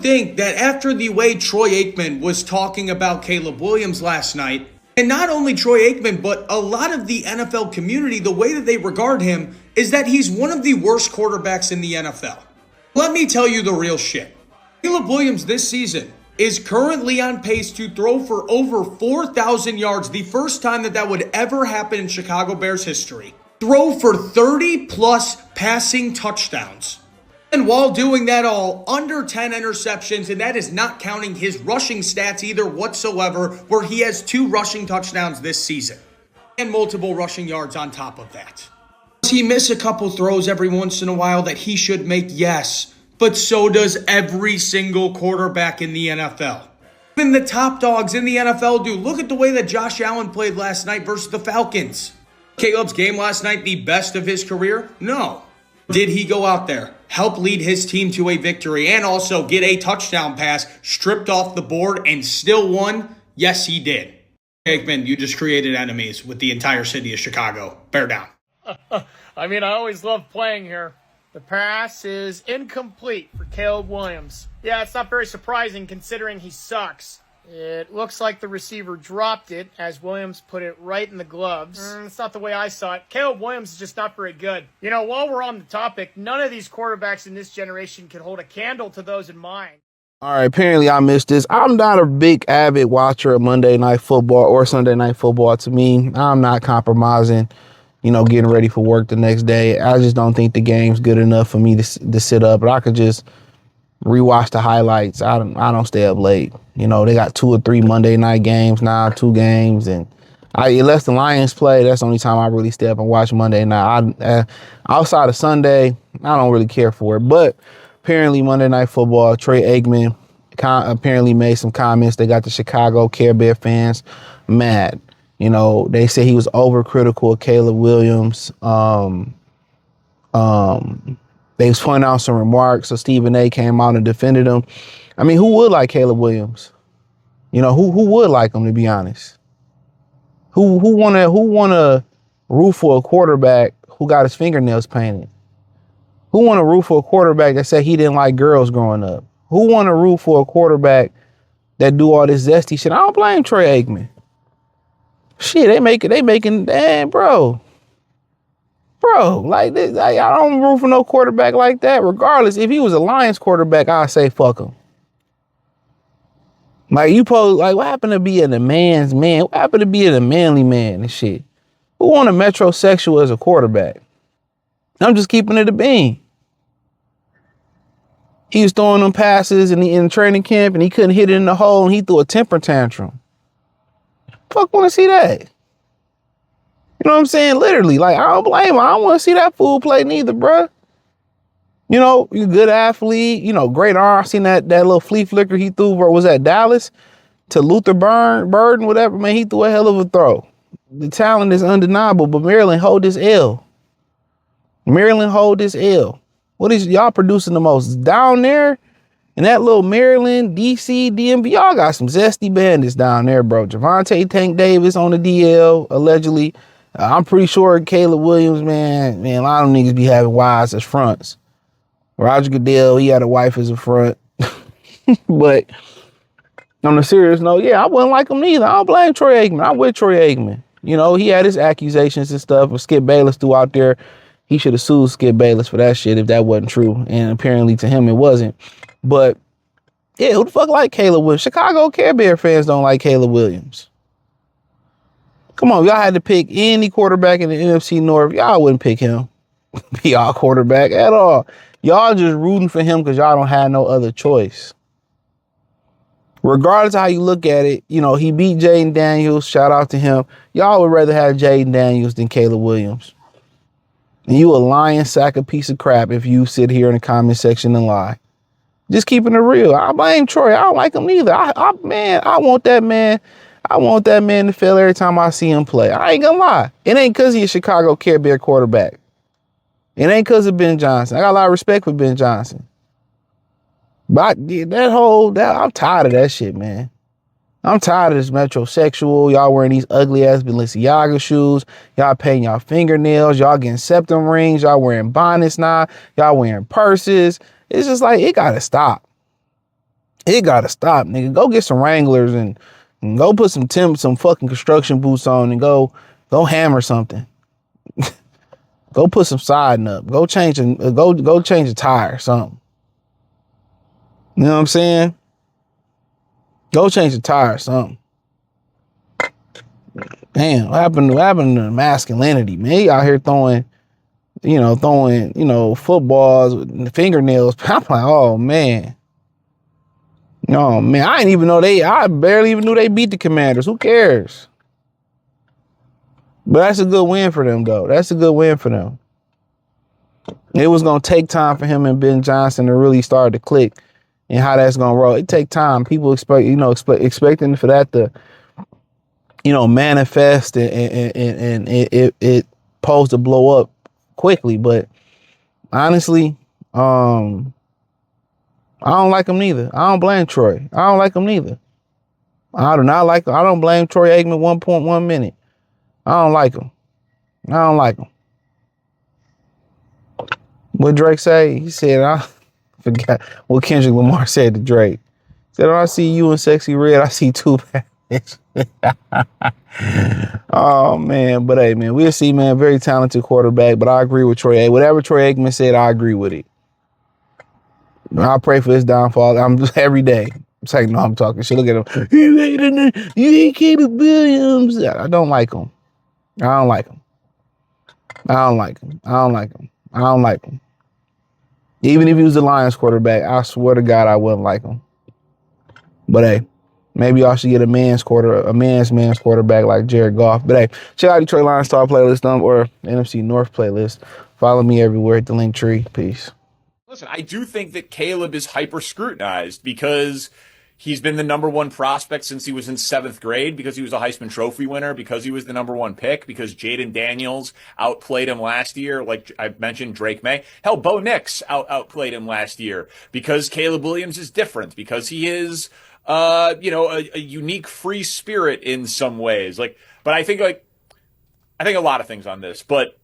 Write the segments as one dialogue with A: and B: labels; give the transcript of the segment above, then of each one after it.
A: would think that after the way Troy Aikman was talking about Caleb Williams last night, and not only Troy Aikman, but a lot of the NFL community, the way that they regard him is that he's one of the worst quarterbacks in the NFL. Let me tell you the real shit. Caleb Williams this season is currently on pace to throw for over 4,000 yards, the first time that would ever happen in Chicago Bears history. Throw for 30 plus passing touchdowns. And while doing that all, under 10 interceptions, and that is not counting his rushing stats either whatsoever, where he has 2 rushing touchdowns this season. And multiple rushing yards on top of that. Does he miss a couple throws every once in a while that he should make? Yes. But so does every single quarterback in the NFL. Even the top dogs in the NFL do. Look at the way that Josh Allen played last night versus the Falcons. Caleb's game last night the best of his career? No. Did he go out there, help lead his team to a victory, and also get a touchdown pass stripped off the board and still won? Yes, he did. Aikman, you just created enemies with the entire city of Chicago. Bear down.
B: I mean, I always love playing here. The pass is incomplete for Caleb Williams. Yeah, it's not very surprising considering he sucks. It looks like the receiver dropped it as Williams put it right in the gloves. It's not the way I saw it. Caleb Williams is just not very good. You know, while we're on the topic, none of these quarterbacks in this generation can hold a candle to those in mine.
C: All right, apparently I missed this. I'm not a big avid watcher of Monday Night Football or Sunday Night Football. To me, I'm not compromising, getting ready for work the next day. I just don't think the game's good enough for me to sit up. But I could just rewatch the highlights. I don't stay up late. They got 2 or 3 Monday night games now, 2 games. And unless the Lions play, that's the only time I really stay up and watch Monday night. Outside of Sunday, I don't really care for it. But apparently Monday Night Football, Troy Aikman apparently made some comments. They got the Chicago Care Bear fans mad. They say he was overcritical of Caleb Williams. They was pointing out some remarks, so Stephen A came out and defended him. I mean, who would like Caleb Williams? Who would like him, to be honest? Who wanna root for a quarterback who got his fingernails painted? Who wanna root for a quarterback that said he didn't like girls growing up? Who wanna root for a quarterback that do all this zesty shit? I don't blame Troy Aikman. Shit, they making, damn, bro, like this, I don't root for no quarterback like that. Regardless, if he was a Lions quarterback, I'd say fuck him. What happened to being a man's man? What happened to being a manly man and shit? Who want a metrosexual as a quarterback? I'm just keeping it a bean. He was throwing them passes in training camp and he couldn't hit it in the hole and he threw a temper tantrum. Fuck want to see that. You know what I'm saying? Literally, I don't blame him. I don't want to see that fool play neither, bruh. You're a good athlete, great arm. I seen that little flea flicker he threw, where was that, Dallas? To Luther Burden, whatever, man, he threw a hell of a throw. The talent is undeniable, but Maryland hold this L. What is y'all producing the most? Down there in that little Maryland, DC, DMV, y'all got some zesty bandits down there, bro. Javante Tank Davis on the DL, allegedly. I'm pretty sure Caleb Williams, man, a lot of them niggas be having wives as fronts. Roger Goodell, he had a wife as a front. But on the serious note, yeah, I wouldn't like him neither. I don't blame Troy Aikman. I'm with Troy Aikman. He had his accusations and stuff. But Skip Bayless threw out there. He should have sued Skip Bayless for that shit if that wasn't true. And apparently to him it wasn't. But yeah, who the fuck like Caleb Williams? Chicago Care Bear fans don't like Caleb Williams. Come on, y'all had to pick any quarterback in the NFC North. Y'all wouldn't pick him. Be our quarterback at all. Y'all just rooting for him because y'all don't have no other choice. Regardless of how you look at it, he beat Jaden Daniels. Shout out to him. Y'all would rather have Jaden Daniels than Caleb Williams. And you a lying sack of piece of crap if you sit here in the comment section and lie. Just keeping it real. I blame Troy. I don't like him neither. I want that man. I want that man to fail every time I see him play. I ain't gonna lie. It ain't because he's a Chicago Care Bear quarterback. It ain't because of Ben Johnson. I got a lot of respect for Ben Johnson. But I'm tired of that shit, man. I'm tired of this metrosexual. Y'all wearing these ugly ass Balenciaga shoes. Y'all painting y'all fingernails. Y'all getting septum rings. Y'all wearing bonnets now. Y'all wearing purses. It's just like, it gotta stop. It gotta stop, nigga. Go get some Wranglers and go put some fucking construction boots on and go hammer something. Go put some siding up. Go change go change a tire or something. You know what I'm saying? Go change the tire or something. Damn, what happened to masculinity, man? He out here throwing footballs with fingernails. I'm like, oh man. No, man, I barely even knew they beat the Commanders. Who cares? But that's a good win for them, though. That's a good win for them. It was going to take time for him and Ben Johnson to really start to click and how that's going to roll. It take time. People expecting for that to, manifest and it posed to blow up quickly. But honestly, I don't like him neither. I don't blame Troy. I don't like him neither. I don't blame Troy Aikman 1.1 minute. I don't like him. I don't like him. What Drake say? He said, I forgot what Kendrick Lamar said to Drake. He said, when I see you in Sexy Red, I see two bitches. Oh, man. But, hey, man, we'll see, man. Very talented quarterback. But I agree with Troy. Whatever Troy Aikman said, I agree with it. I pray for his downfall. I'm just every day. I'm saying, no, I'm talking shit. Look at him. You hate Caleb Williams. I don't like him. I don't like him. I don't like him. I don't like him. I don't like him. Even if he was the Lions quarterback, I swear to God, I wouldn't like him. But hey, maybe y'all should get a man's quarterback like Jared Goff. But hey, check out Detroit Lions Star playlist or NFC North playlist. Follow me everywhere at the link tree. Peace.
D: Listen, I do think that Caleb is hyper scrutinized because he's been the number one prospect since he was in 7th grade, because he was a Heisman Trophy winner, because he was the number one pick, because Jaden Daniels outplayed him last year, like I mentioned, Drake May. Hell, Bo Nix outplayed him last year, because Caleb Williams is different, because he is, a unique free spirit in some ways. But I think a lot of things on this, but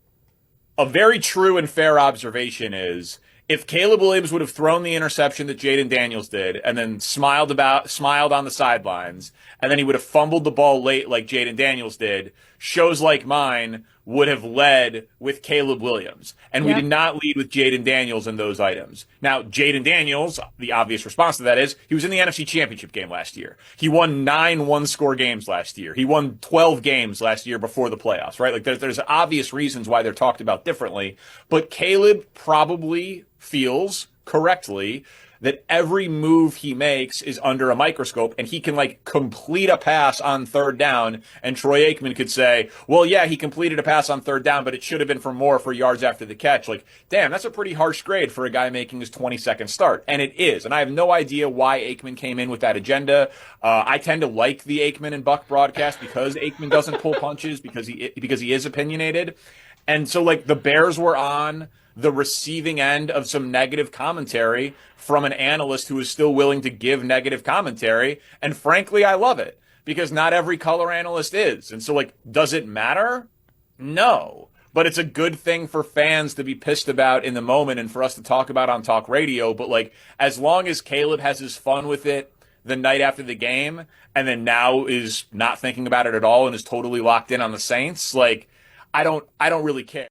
D: a very true and fair observation is, if Caleb Williams would have thrown the interception that Jaden Daniels did and then smiled on the sidelines, and then he would have fumbled the ball late like Jaden Daniels did, shows like mine would have led with Caleb Williams. And we did not lead with Jaden Daniels in those items. Now, Jaden Daniels, the obvious response to that is he was in the NFC Championship game last year. He won 9 one-score games last year. He won 12 games last year before the playoffs, right? Like there's obvious reasons why they're talked about differently. But Caleb probably feels correctly that every move he makes is under a microscope, and he can complete a pass on 3rd down, and Troy Aikman could say, well, yeah, he completed a pass on 3rd down, but it should have been for yards after the catch. Damn, that's a pretty harsh grade for a guy making his 22nd start. And it is. And I have no idea why Aikman came in with that agenda. I tend to like the Aikman and Buck broadcast because Aikman doesn't pull punches, because he is opinionated. And so the Bears were on the receiving end of some negative commentary from an analyst who is still willing to give negative commentary. And frankly, I love it, because not every color analyst is. And so does it matter? No. But it's a good thing for fans to be pissed about in the moment and for us to talk about on talk radio. But as long as Caleb has his fun with it the night after the game, and then now is not thinking about it at all and is totally locked in on the Saints, I don't really care.